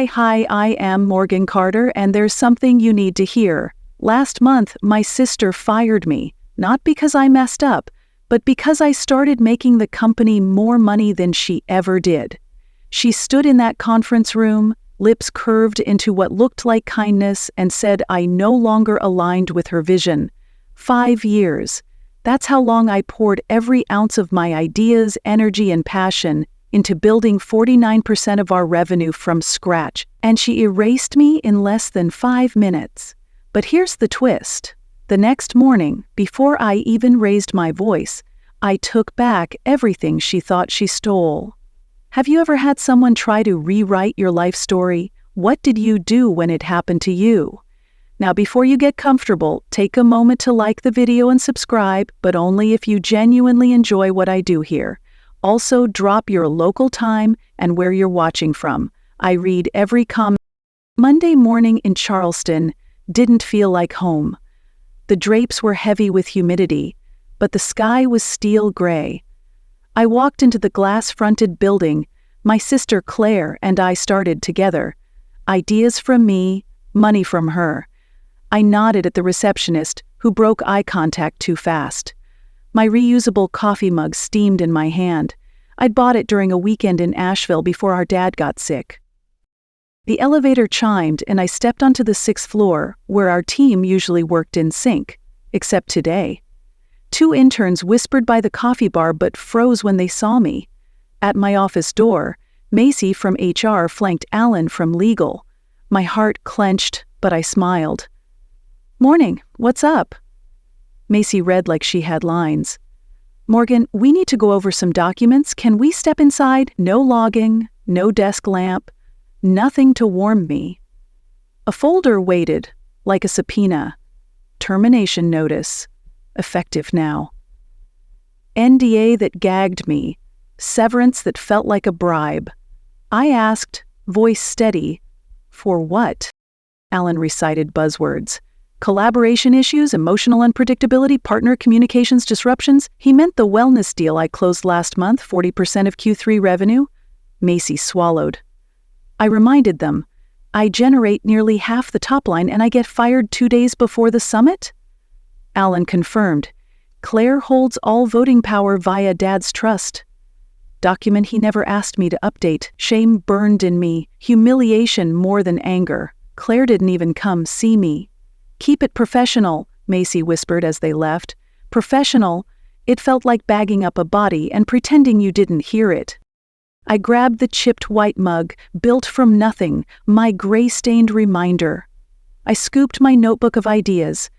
Hi, I am Morgan Carter, and there's something you need to hear. Last month, my sister fired me, not because I messed up, but because I started making the company more money than she ever did. She stood in that conference room, lips curved into what looked like kindness, and said I no longer aligned with her vision. 5 years. That's how long I poured every ounce of my ideas, energy, and passion into building 49% of our revenue from scratch, and she erased me in less than 5 minutes. But here's the twist. The next morning, before I even raised my voice, I took back everything she thought she stole. Have you ever had someone try to rewrite your life story? What did you do when it happened to you? Now, before you get comfortable, take a moment to like the video and subscribe, but only if you genuinely enjoy what I do here. Also, drop your local time and where you're watching from. I read every comment. Monday morning in Charleston didn't feel like home. The drapes were heavy with humidity, but the sky was steel gray. I walked into the glass-fronted building. My sister Claire and I started together. Ideas from me, money from her. I nodded at the receptionist, who broke eye contact too fast. My reusable coffee mug steamed in my hand. I'd bought it during a weekend in Asheville before our dad got sick. The elevator chimed and I stepped onto the 6th floor, where our team usually worked in sync, except today. 2 interns whispered by the coffee bar but froze when they saw me. At my office door, Macy from HR flanked Alan from legal. My heart clenched, but I smiled. "Morning, what's up?" Macy read like she had lines. "Morgan, we need to go over some documents. Can we step inside? No logging, no desk lamp, nothing to warm me." A folder waited, like a subpoena. Termination notice. Effective now. NDA that gagged me. Severance that felt like a bribe. I asked, voice steady, "For what?" Alan recited buzzwords. Collaboration issues, emotional unpredictability, partner communications disruptions. He meant the wellness deal I closed last month, 40% of Q3 revenue. Macy swallowed. I reminded them, I generate nearly half the top line and I get fired 2 days before the summit? Alan confirmed. Claire holds all voting power via Dad's trust. Document he never asked me to update. Shame burned in me, humiliation more than anger. Claire didn't even come see me. "Keep it professional," Macy whispered as they left. Professional? It felt like bagging up a body and pretending you didn't hear it. I grabbed the chipped white mug, built from nothing, my gray-stained reminder. I scooped my notebook of ideas.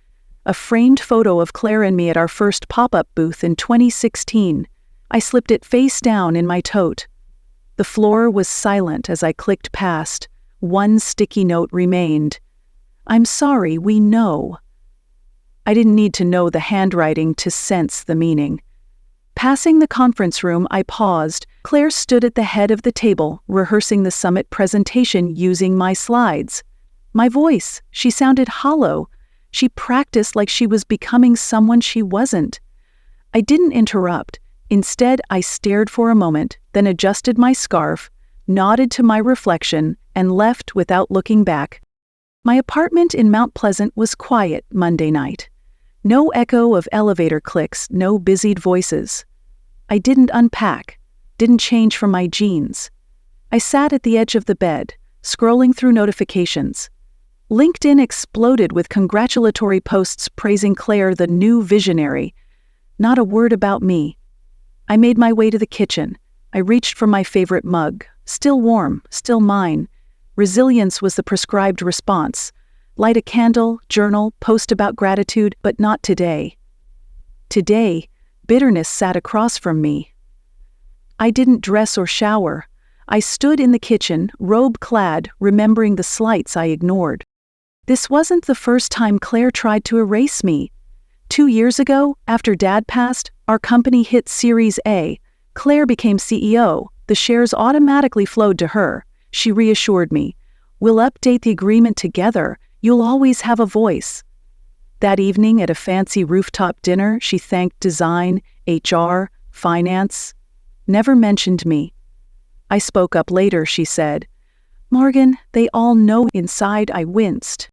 A framed photo of Claire and me at our first pop-up booth in 2016. I slipped it face down in my tote. The floor was silent as I clicked past. One sticky note remained. "I'm sorry, we know." I didn't need to know the handwriting to sense the meaning. Passing the conference room, I paused. Claire stood at the head of the table, rehearsing the summit presentation using my slides. My voice, she sounded hollow. She practiced like she was becoming someone she wasn't. I didn't interrupt. Instead, I stared for a moment, then adjusted my scarf, nodded to my reflection, and left without looking back. My apartment in Mount Pleasant was quiet Monday night. No echo of elevator clicks, no busied voices. I didn't unpack, didn't change from my jeans. I sat at the edge of the bed, scrolling through notifications. LinkedIn exploded with congratulatory posts praising Claire, the new visionary. Not a word about me. I made my way to the kitchen. I reached for my favorite mug, still warm, still mine. Resilience was the prescribed response. Light a candle, journal, post about gratitude, but not today. Today, bitterness sat across from me. I didn't dress or shower. I stood in the kitchen, robe-clad, remembering the slights I ignored. This wasn't the first time Claire tried to erase me. 2 years ago, after Dad passed, our company hit Series A. Claire became CEO. The shares automatically flowed to her. She reassured me, "We'll update the agreement together. You'll always have a voice." That evening at a fancy rooftop dinner, she thanked design, HR, finance. Never mentioned me. I spoke up later, she said. Morgan, they all know. Inside I winced.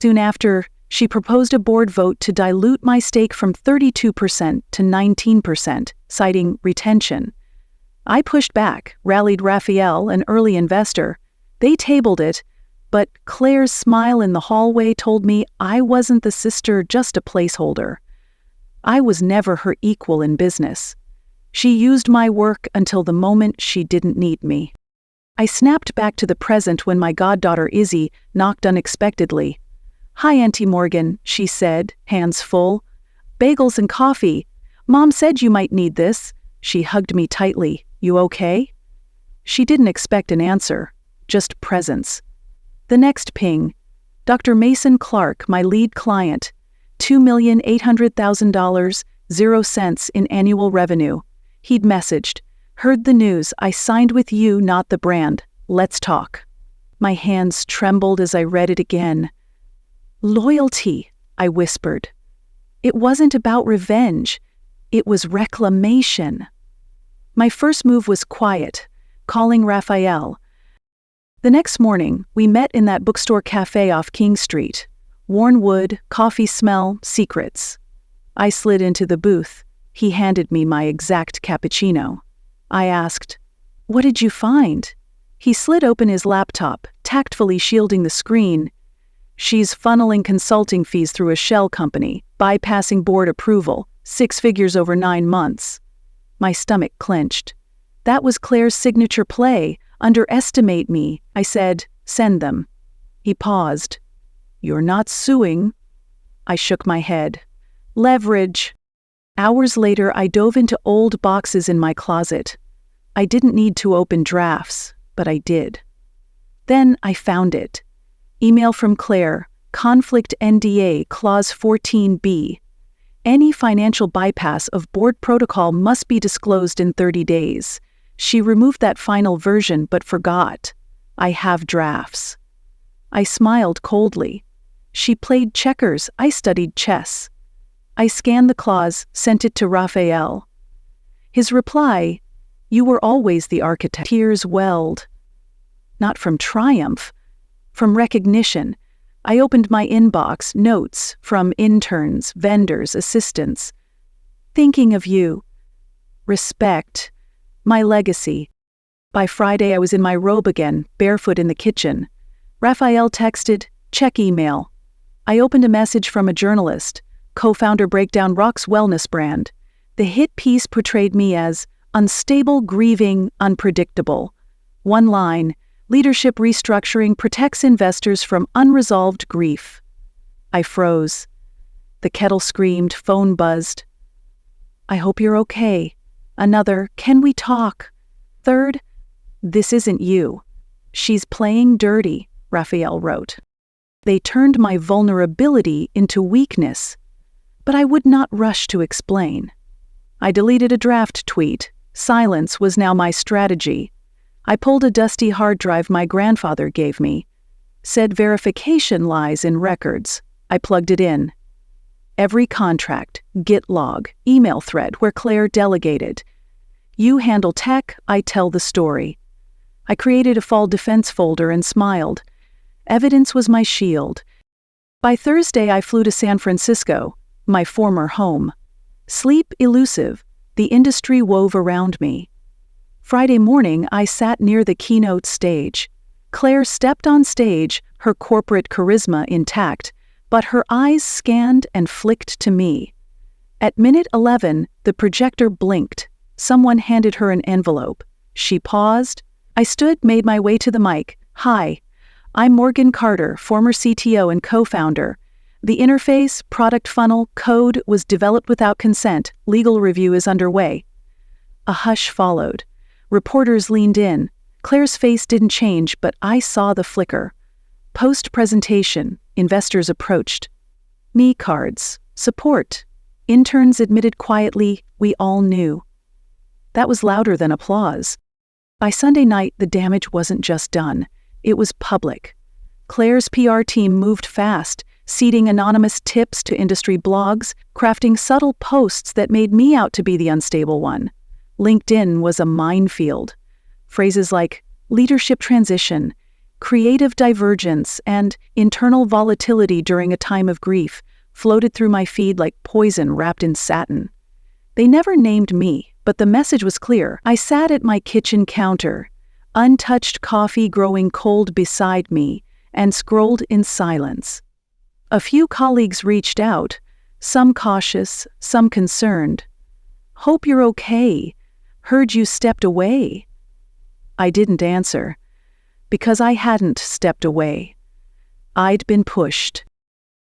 Soon after, she proposed a board vote to dilute my stake from 32% to 19%, citing retention. I pushed back, rallied Raphael, an early investor. They tabled it, but Claire's smile in the hallway told me I wasn't the sister, just a placeholder. I was never her equal in business. She used my work until the moment she didn't need me. I snapped back to the present when my goddaughter Izzy knocked unexpectedly. "Hi, Auntie Morgan," she said, hands full. "Bagels and coffee. Mom said you might need this." She hugged me tightly. "You okay?" She didn't expect an answer, just presence. The next ping. Dr. Mason Clark, my lead client. $2,800,000, 0 cents in annual revenue. He'd messaged, "Heard the news. I signed with you, not the brand. Let's talk." My hands trembled as I read it again. "Loyalty," I whispered. It wasn't about revenge. It was reclamation. My first move was quiet, calling Raphael. The next morning, we met in that bookstore cafe off King Street. Worn wood, coffee smell, secrets. I slid into the booth. He handed me my exact cappuccino. I asked, "What did you find?" He slid open his laptop, tactfully shielding the screen. "She's funneling consulting fees through a shell company, bypassing board approval, 6 figures over 9 months. My stomach clenched. That was Claire's signature play. "Underestimate me," I said. "Send them." He paused. "You're not suing?" I shook my head. "Leverage." Hours later, I dove into old boxes in my closet. I didn't need to open drafts, but I did. Then I found it. Email from Claire, Conflict NDA, Clause 14B. Any financial bypass of board protocol must be disclosed in 30 days. She removed that final version but forgot. I have drafts. I smiled coldly. She played checkers, I studied chess. I scanned the clause, sent it to Raphael. His reply, "You were always the architect." Tears welled. Not from triumph, from recognition. I opened my inbox, notes from interns, vendors, assistants. "Thinking of you. Respect. My legacy." By Friday, I was in my robe again, barefoot in the kitchen. Raphael texted, "Check email." I opened a message from a journalist. Co-founder breakdown Rock's wellness brand. The hit piece portrayed me as unstable, grieving, unpredictable. One line, "Leadership restructuring protects investors from unresolved grief." I froze. The kettle screamed, phone buzzed. "I hope you're okay." Another, "Can we talk?" Third, "This isn't you. She's playing dirty," Raphael wrote. They turned my vulnerability into weakness, but I would not rush to explain. I deleted a draft tweet. Silence was now my strategy. I pulled a dusty hard drive my grandfather gave me. Said verification lies in records. I plugged it in. Every contract, Git log, email thread where Claire delegated. "You handle tech, I tell the story." I created a fall defense folder and smiled. Evidence was my shield. By Thursday, I flew to San Francisco, my former home. Sleep elusive, the industry wove around me. Friday morning, I sat near the keynote stage. Claire stepped on stage, her corporate charisma intact, but her eyes scanned and flicked to me. At minute 11, the projector blinked. Someone handed her an envelope. She paused. I stood, made my way to the mic. "Hi, I'm Morgan Carter, former CTO and co-founder. The interface, product funnel, code was developed without consent. Legal review is underway." A hush followed. Reporters leaned in. Claire's face didn't change, but I saw the flicker. Post-presentation, investors approached. "Me cards. Support." Interns admitted quietly, "We all knew." That was louder than applause. By Sunday night, the damage wasn't just done. It was public. Claire's PR team moved fast, seeding anonymous tips to industry blogs, crafting subtle posts that made me out to be the unstable one. LinkedIn was a minefield. Phrases like leadership transition, Creative divergence and internal volatility during a time of grief floated through my feed like poison wrapped in satin. They never named me, but the message was clear. I sat at my kitchen counter, untouched coffee growing cold beside me, and scrolled in silence. A few colleagues reached out, some cautious, some concerned. "Hope you're okay. Heard you stepped away." I didn't answer, because I hadn't stepped away. I'd been pushed.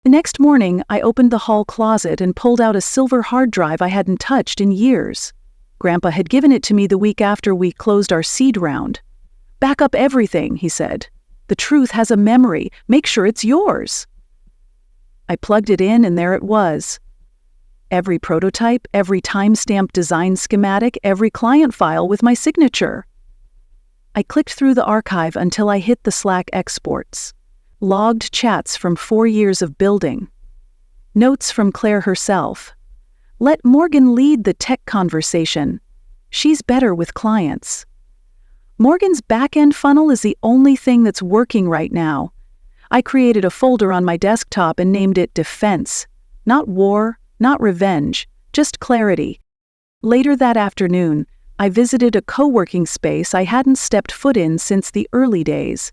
The next morning, I opened the hall closet and pulled out a silver hard drive I hadn't touched in years. Grandpa had given it to me the week after we closed our seed round. "Back up everything," he said. "The truth has a memory. Make sure it's yours." I plugged it in and there it was. Every prototype, every time-stamped design schematic, every client file with my signature. I clicked through the archive until I hit the Slack exports. Logged chats from 4 years of building. Notes from Claire herself. "Let Morgan lead the tech conversation. She's better with clients. Morgan's back-end funnel is the only thing that's working right now." I created a folder on my desktop and named it Defense. Not war, not revenge, just clarity. Later that afternoon, I visited a co-working space I hadn't stepped foot in since the early days.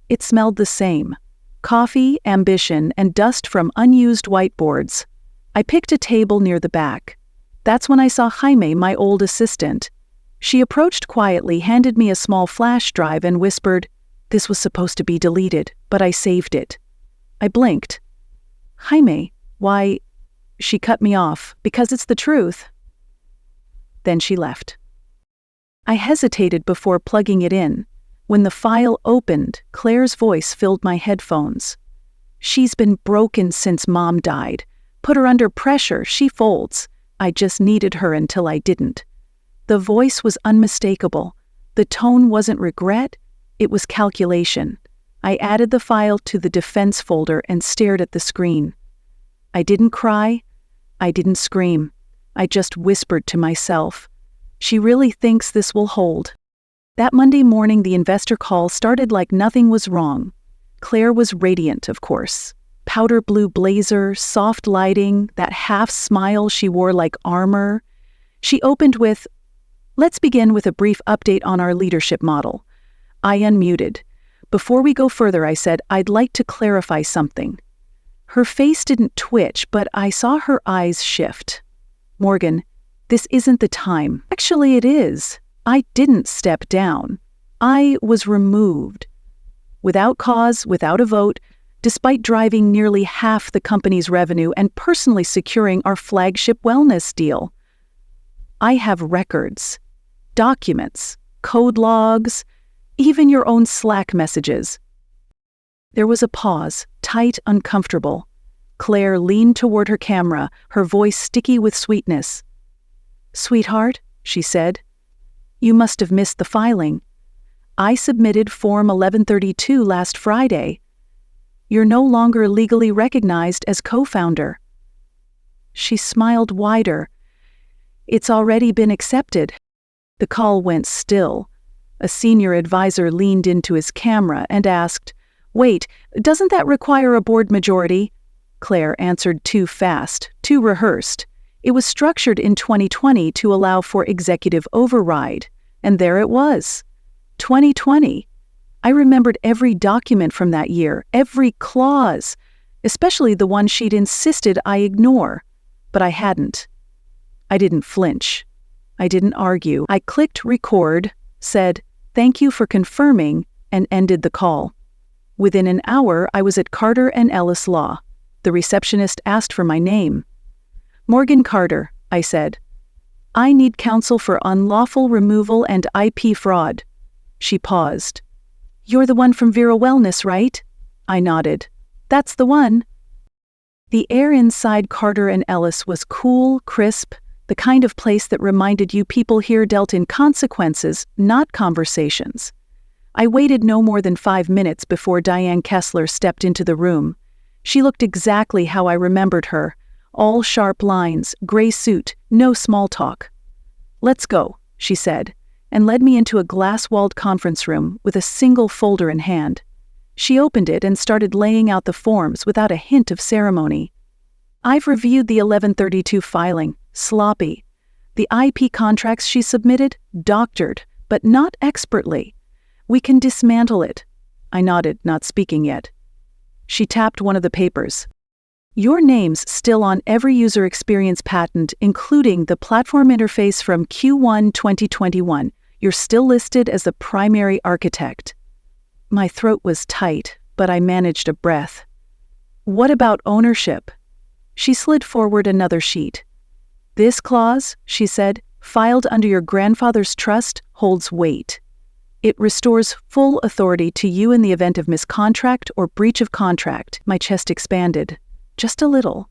It smelled the same. Coffee, ambition, and dust from unused whiteboards. I picked a table near the back. That's when I saw Jaime, my old assistant. She approached quietly, handed me a small flash drive, and whispered, "This was supposed to be deleted, but I saved it." I blinked. "Jaime, why?" She cut me off. "Because it's the truth." Then she left. I hesitated before plugging it in. When the file opened, Claire's voice filled my headphones. "She's been broken since Mom died. Put her under pressure, she folds. I just needed her until I didn't." The voice was unmistakable. The tone wasn't regret, it was calculation. I added the file to the defense folder and stared at the screen. I didn't cry. I didn't scream. I just whispered to myself, "She really thinks this will hold." That Monday morning, the investor call started like nothing was wrong. Claire was radiant, of course. Powder blue blazer, soft lighting, that half smile she wore like armor. She opened with, "Let's begin with a brief update on our leadership model." I unmuted. "Before we go further," I said, "I'd like to clarify something." Her face didn't twitch, but I saw her eyes shift. "Morgan, this isn't the time." "Actually, it is. I didn't step down. I was removed. Without cause, without a vote, despite driving nearly half the company's revenue and personally securing our flagship wellness deal. I have records, documents, code logs, even your own Slack messages." There was a pause, tight, uncomfortable. Claire leaned toward her camera, her voice sticky with sweetness. "Sweetheart," she said, "you must have missed the filing. I submitted Form 1132 last Friday. You're no longer legally recognized as co-founder." She smiled wider. "It's already been accepted." The call went still. A senior advisor leaned into his camera and asked, "Wait, doesn't that require a board majority?" Claire answered too fast, too rehearsed. It was structured in 2020 to allow for executive override, and there it was. 2020. I remembered every document from that year, every clause, especially the one she'd insisted I ignore, but I hadn't. I didn't flinch. I didn't argue. I clicked record, said, "Thank you for confirming," and ended the call. Within an hour, I was at Carter and Ellis Law. The receptionist asked for my name. "Morgan Carter," I said. "I need counsel for unlawful removal and IP fraud." She paused. "You're the one from Vera Wellness, right?" I nodded. "That's the one." The air inside Carter and Ellis was cool, crisp, the kind of place that reminded you people here dealt in consequences, not conversations. I waited no more than 5 minutes before Diane Kessler stepped into the room. She looked exactly how I remembered her. All sharp lines, gray suit, no small talk. "Let's go," she said, and led me into a glass-walled conference room with a single folder in hand. She opened it and started laying out the forms without a hint of ceremony. I've reviewed the 1132 filing, sloppy. The IP contracts she submitted, doctored, but not expertly. We can dismantle it. I nodded, not speaking yet. She tapped one of the papers. Your name's still on every user experience patent, including the platform interface from Q1 2021. You're still listed as the primary architect. My throat was tight, but I managed a breath. What about ownership? She slid forward another sheet. This clause, she said, filed under your grandfather's trust, holds weight. It restores full authority to you in the event of miscontract or breach of contract. My chest expanded. Just a little.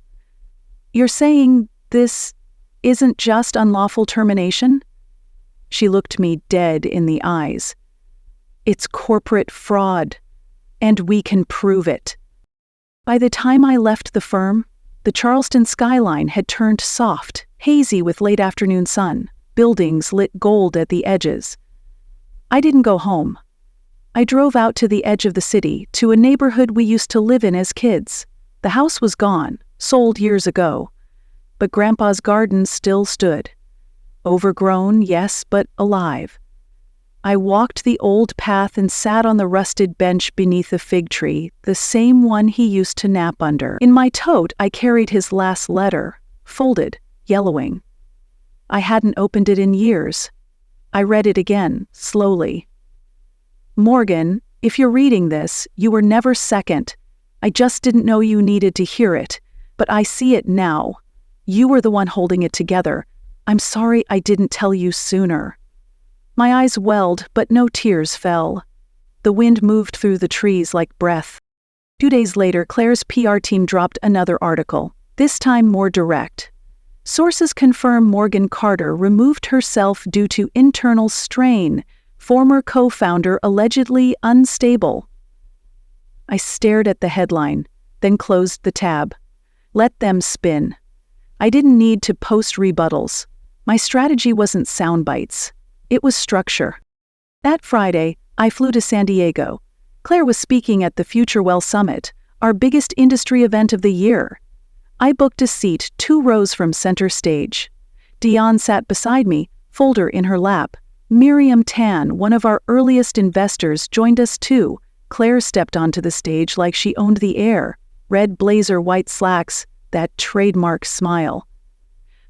You're saying this isn't just unlawful termination? She looked me dead in the eyes. It's corporate fraud, and we can prove it. By the time I left the firm, the Charleston skyline had turned soft, hazy with late afternoon sun, buildings lit gold at the edges. I didn't go home. I drove out to the edge of the city, to a neighborhood we used to live in as kids. The house was gone, sold years ago, but Grandpa's garden still stood. Overgrown, yes, but alive. I walked the old path and sat on the rusted bench beneath the fig tree, the same one he used to nap under. In my tote, I carried his last letter, folded, yellowing. I hadn't opened it in years. I read it again, slowly. Morgan, if you're reading this, you were never second. I just didn't know you needed to hear it, but I see it now. You were the one holding it together. I'm sorry I didn't tell you sooner. My eyes welled, but no tears fell. The wind moved through the trees like breath. 2 days later, Claire's PR team dropped another article, this time more direct. Sources confirm Morgan Carter removed herself due to internal strain, former co-founder allegedly unstable. I stared at the headline, then closed the tab. Let them spin. I didn't need to post rebuttals. My strategy wasn't sound bites. It was structure. That Friday, I flew to San Diego. Claire was speaking at the Future Well Summit, our biggest industry event of the year. I booked a seat 2 rows from center stage. Dion sat beside me, folder in her lap. Miriam Tan, one of our earliest investors, joined us too. Claire stepped onto the stage like she owned the air. Red blazer, white slacks, that trademark smile.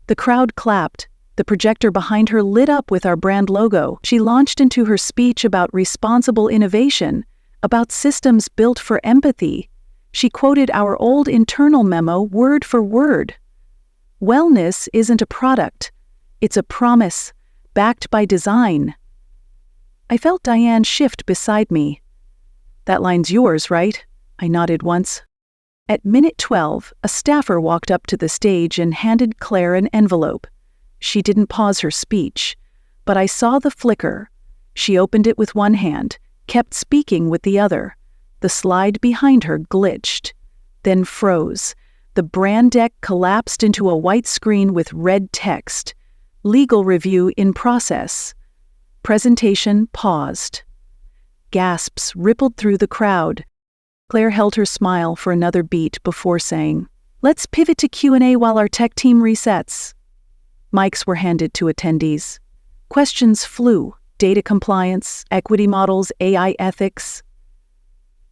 The crowd clapped. The projector behind her lit up with our brand logo. She launched into her speech about responsible innovation, about systems built for empathy. She quoted our old internal memo word for word. Wellness isn't a product. It's a promise, backed by design. I felt Diane shift beside me. That line's yours, right? I nodded once. At minute 12, a staffer walked up to the stage and handed Claire an envelope. She didn't pause her speech, but I saw the flicker. She opened it with one hand, kept speaking with the other. The slide behind her glitched, then froze. The brand deck collapsed into a white screen with red text. Legal review in process. Presentation paused. Gasps rippled through the crowd. Claire held her smile for another beat before saying, "Let's pivot to Q&A while our tech team resets." Mics were handed to attendees. Questions flew: data compliance, equity models, AI ethics.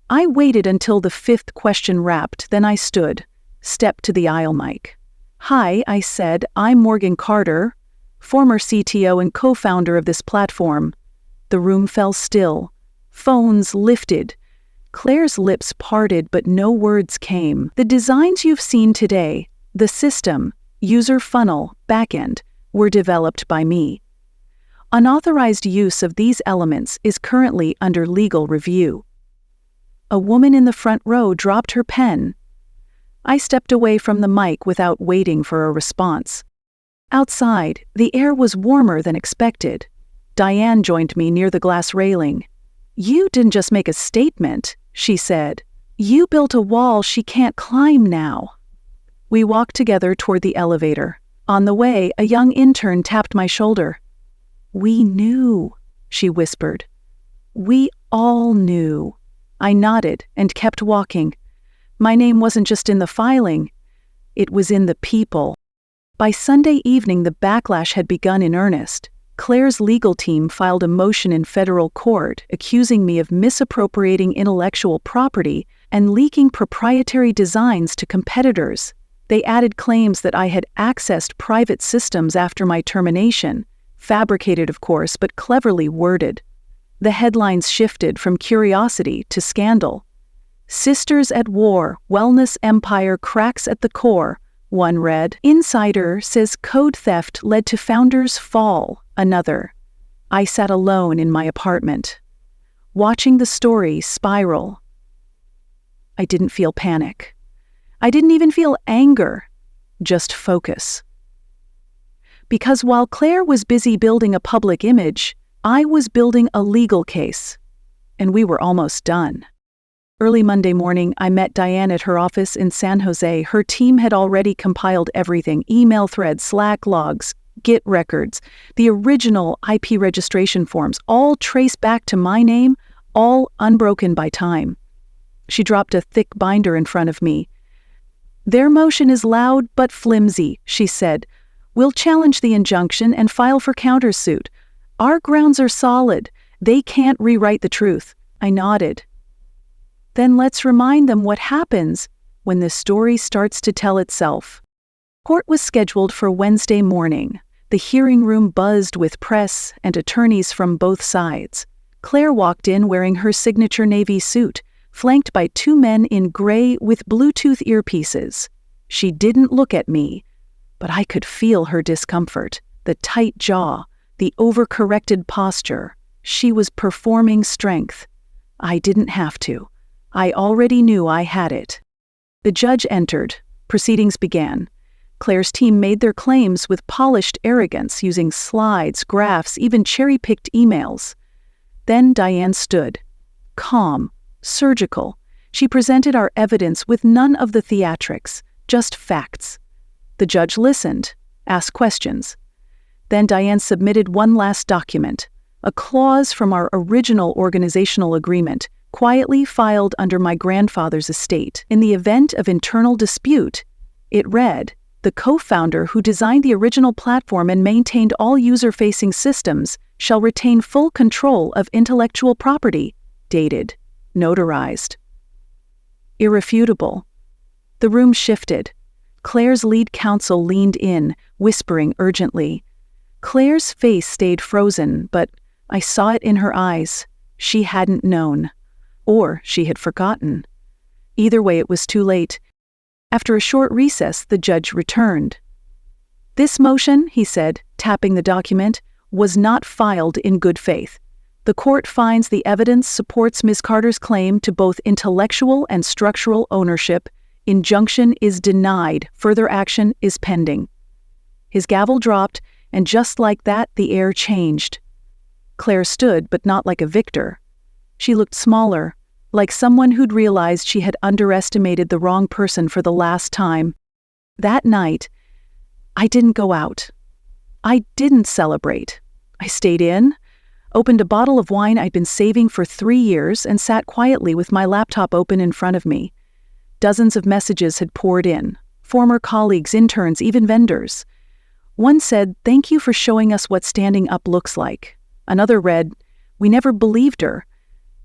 I waited until the 5th question wrapped, then I stood, stepped to the aisle mic. "Hi," I said, "I'm Morgan Carter, former CTO and co-founder of this platform." The room fell still. Phones lifted. Claire's lips parted, but no words came. "The designs you've seen today, the system, user funnel, backend, were developed by me. Unauthorized use of these elements is currently under legal review." A woman in the front row dropped her pen. I stepped away from the mic without waiting for a response. Outside, the air was warmer than expected. Diane joined me near the glass railing. "You didn't just make a statement," she said. "You built a wall she can't climb now." We walked together toward the elevator. On the way, a young intern tapped my shoulder. "We knew," she whispered. "We all knew." I nodded and kept walking. My name wasn't just in the filing, it was in the people. By Sunday evening, the backlash had begun in earnest. Claire's legal team filed a motion in federal court accusing me of misappropriating intellectual property and leaking proprietary designs to competitors. They added claims that I had accessed private systems after my termination, fabricated of course, but cleverly worded. The headlines shifted from curiosity to scandal. "Sisters at War, Wellness Empire Cracks at the Core," one read. "Insider says code theft led to founder's fall," another. I sat alone in my apartment, watching the story spiral. I didn't feel panic. I didn't even feel anger, just focus. Because while Claire was busy building a public image, I was building a legal case, and we were almost done. Early Monday morning, I met Diane at her office in San Jose. Her team had already compiled everything: email threads, Slack logs, Git records, the original IP registration forms, all traced back to my name, all unbroken by time. She dropped a thick binder in front of me. "Their motion is loud but flimsy," she said. "We'll challenge the injunction and file for countersuit. Our grounds are solid. They can't rewrite the truth." I nodded. "Then let's remind them what happens when the story starts to tell itself." Court was scheduled for Wednesday morning. The hearing room buzzed with press and attorneys from both sides. Claire walked in wearing her signature navy suit, flanked by two men in gray with Bluetooth earpieces. She didn't look at me, but I could feel her discomfort, the tight jaw, the overcorrected posture. She was performing strength. I didn't have to. I already knew I had it. The judge entered. Proceedings began. Claire's team made their claims with polished arrogance, using slides, graphs, even cherry-picked emails. Then Diane stood, calm, surgical. She presented our evidence with none of the theatrics, just facts. The judge listened, asked questions. Then Diane submitted one last document, a clause from our original organizational agreement, quietly filed under my grandfather's estate. In the event of internal dispute, it read, "The co-founder who designed the original platform and maintained all user-facing systems shall retain full control of intellectual property," dated, notarized. Irrefutable. The room shifted. Claire's lead counsel leaned in, whispering urgently. Claire's face stayed frozen, but I saw it in her eyes. She hadn't known. Or she had forgotten. Either way, it was too late. After a short recess, the judge returned. "This motion," he said, tapping the document, "was not filed in good faith. The court finds the evidence supports Ms. Carter's claim to both intellectual and structural ownership. Injunction is denied. Further action is pending." His gavel dropped, and just like that, the air changed. Claire stood, but not like a victor. She looked smaller, like someone who'd realized she had underestimated the wrong person for the last time. That night, I didn't go out. I didn't celebrate. I stayed in, opened a bottle of wine I'd been saving for 3 years, and sat quietly with my laptop open in front of me. Dozens of messages had poured in, former colleagues, interns, even vendors. One said, "Thank you for showing us what standing up looks like." Another read, "We never believed her."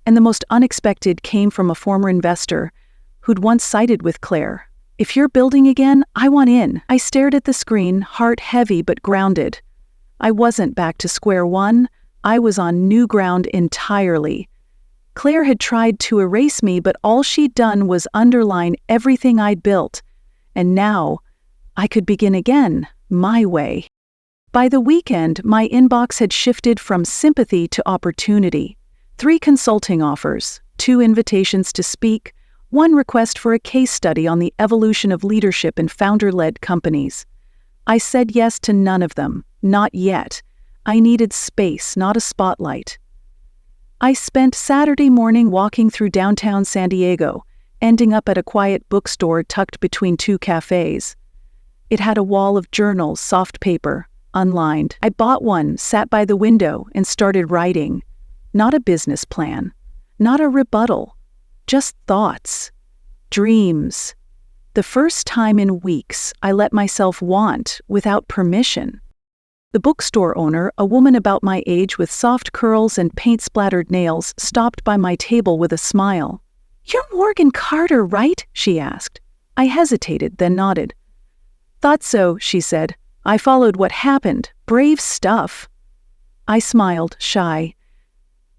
And the most unexpected came from a former investor who'd once sided with Claire. "If you're building again, I want in." I stared at the screen, heart heavy but grounded. I wasn't back to square one. I was on new ground entirely. Claire had tried to erase me, but all she'd done was underline everything I'd built. And now, I could begin again, my way. By the weekend, my inbox had shifted from sympathy to opportunity. 3 consulting offers, 2 invitations to speak, 1 request for a case study on the evolution of leadership in founder-led companies. I said yes to none of them, not yet. I needed space, not a spotlight. I spent Saturday morning walking through downtown San Diego, ending up at a quiet bookstore tucked between 2 cafes. It had a wall of journals, soft paper, unlined. I bought one, sat by the window, and started writing. Not a business plan, not a rebuttal, just thoughts, dreams. The first time in weeks I let myself want without permission. The bookstore owner, a woman about my age with soft curls and paint-splattered nails, stopped by my table with a smile. "You're Morgan Carter, right?" she asked. I hesitated, then nodded. "Thought so," she said. "I followed what happened. Brave stuff." I smiled, shy.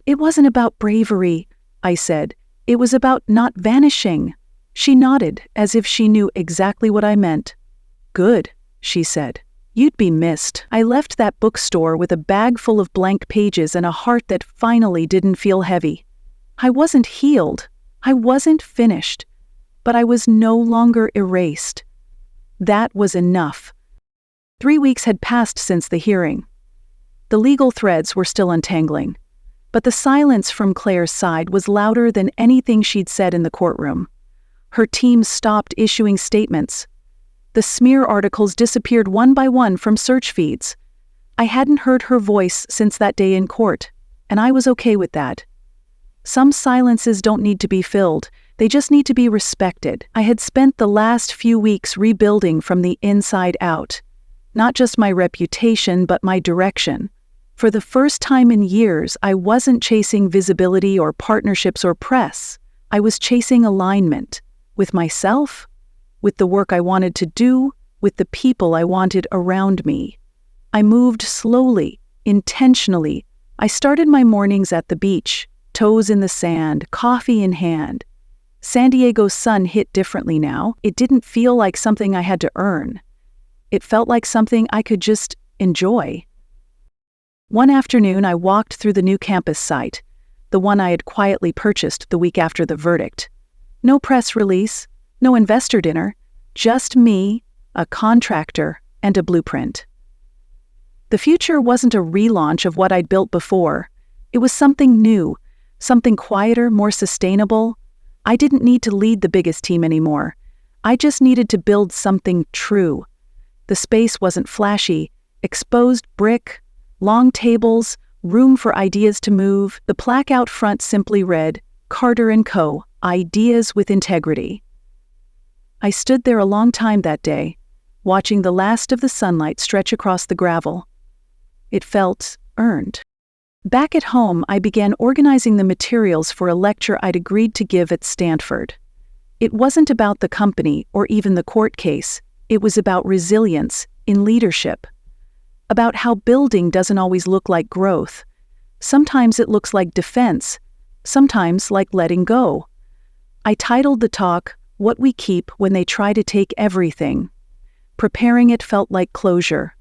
"It wasn't about bravery," I said. "It was about not vanishing." She nodded, as if she knew exactly what I meant. "Good," she said. "You'd be missed." I left that bookstore with a bag full of blank pages and a heart that finally didn't feel heavy. I wasn't healed. I wasn't finished. But I was no longer erased. That was enough. 3 weeks had passed since the hearing. The legal threads were still untangling. But the silence from Claire's side was louder than anything she'd said in the courtroom. Her team stopped issuing statements. The smear articles disappeared one by one from search feeds. I hadn't heard her voice since that day in court, and I was okay with that. Some silences don't need to be filled, they just need to be respected. I had spent the last few weeks rebuilding from the inside out. Not just my reputation, but my direction. For the first time in years, I wasn't chasing visibility or partnerships or press. I was chasing alignment. With myself, with the work I wanted to do, with the people I wanted around me. I moved slowly, intentionally. I started my mornings at the beach, toes in the sand, coffee in hand. San Diego's sun hit differently now. It didn't feel like something I had to earn. It felt like something I could just enjoy. One afternoon, I walked through the new campus site, the one I had quietly purchased the week after the verdict. No press release, no investor dinner, just me, a contractor, and a blueprint. The future wasn't a relaunch of what I'd built before. It was something new, something quieter, more sustainable. I didn't need to lead the biggest team anymore. I just needed to build something true. The space wasn't flashy, exposed brick, long tables, room for ideas to move. The plaque out front simply read, "Carter & Co., Ideas with Integrity." I stood there a long time that day, watching the last of the sunlight stretch across the gravel. It felt earned. Back at home, I began organizing the materials for a lecture I'd agreed to give at Stanford. It wasn't about the company or even the court case. It was about resilience in leadership. About how building doesn't always look like growth. Sometimes it looks like defense, sometimes like letting go. I titled the talk, "What We Keep When They Try to Take Everything." Preparing it felt like closure.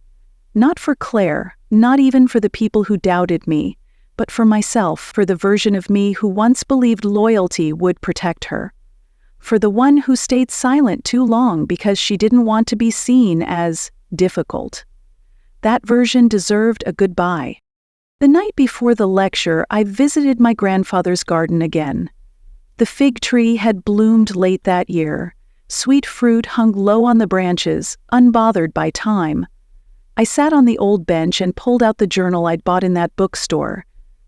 Not for Claire, not even for the people who doubted me, but for myself, for the version of me who once believed loyalty would protect her. For the one who stayed silent too long because she didn't want to be seen as difficult. That version deserved a goodbye. The night before the lecture, I visited my grandfather's garden again. The fig tree had bloomed late that year. Sweet fruit hung low on the branches, unbothered by time. I sat on the old bench and pulled out the journal I'd bought in that bookstore.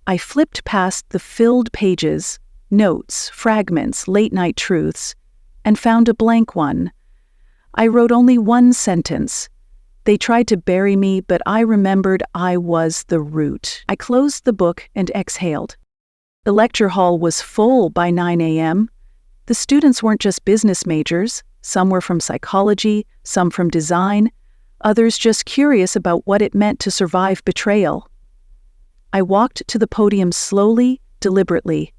I flipped past the filled pages, notes, fragments, late-night truths, and found a blank one. I wrote only one sentence. They tried to bury me, but I remembered I was the root. I closed the book and exhaled. The lecture hall was full by 9 a.m. The students weren't just business majors. Some were from psychology, some from design, others just curious about what it meant to survive betrayal. I walked to the podium slowly, deliberately.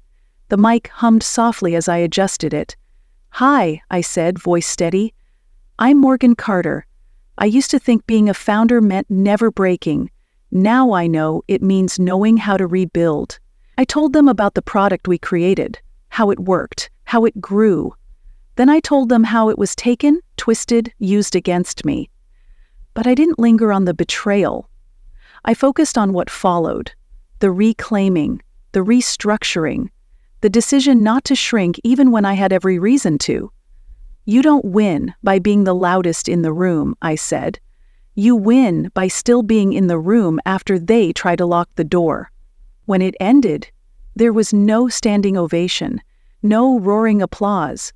The mic hummed softly as I adjusted it. "Hi," I said, voice steady. "I'm Morgan Carter. I used to think being a founder meant never breaking. Now I know it means knowing how to rebuild." I told them about the product we created, how it worked, how it grew. Then I told them how it was taken, twisted, used against me. But I didn't linger on the betrayal. I focused on what followed, the reclaiming, the restructuring, the decision not to shrink even when I had every reason to. "You don't win by being the loudest in the room," I said. "You win by still being in the room after they try to lock the door." When it ended, there was no standing ovation, No roaring applause.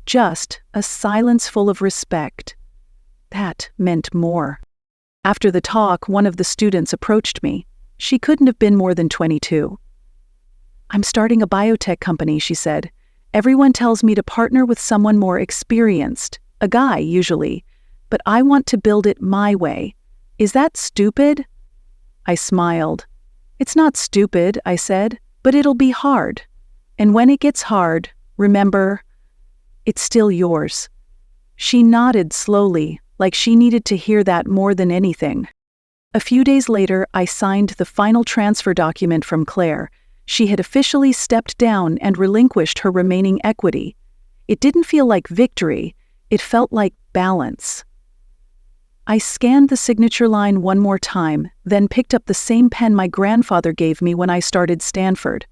Just a silence full of respect. That meant more. After the talk, one of the students approached me. She couldn't have been more than 22. "I'm starting a biotech company," she said. "Everyone tells me to partner with someone more experienced, a guy usually, but I want to build it my way. Is that stupid?" I smiled. "It's not stupid," I said, "but it'll be hard. And when it gets hard, remember, it's still yours." She nodded slowly, like she needed to hear that more than anything. A few days later, I signed the final transfer document from Claire. She had officially stepped down and relinquished her remaining equity. It didn't feel like victory, it felt like balance. I scanned the signature line one more time, then picked up the same pen my grandfather gave me when I started Stanford.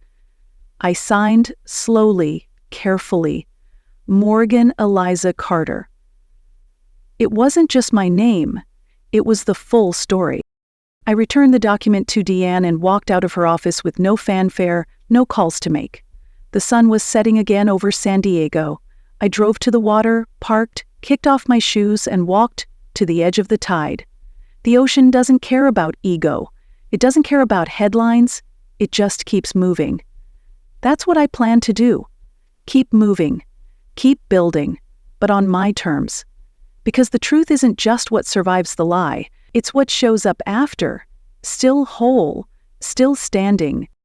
I signed slowly, carefully, Morgan Eliza Carter. It wasn't just my name, it was the full story. I returned the document to Deanne and walked out of her office with no fanfare, no calls to make. The sun was setting again over San Diego. I drove to the water, parked, kicked off my shoes, and walked to the edge of the tide. The ocean doesn't care about ego. It doesn't care about headlines. It just keeps moving. That's what I plan to do. Keep moving. Keep building. But on my terms. Because the truth isn't just what survives the lie, it's what shows up after, still whole, still standing,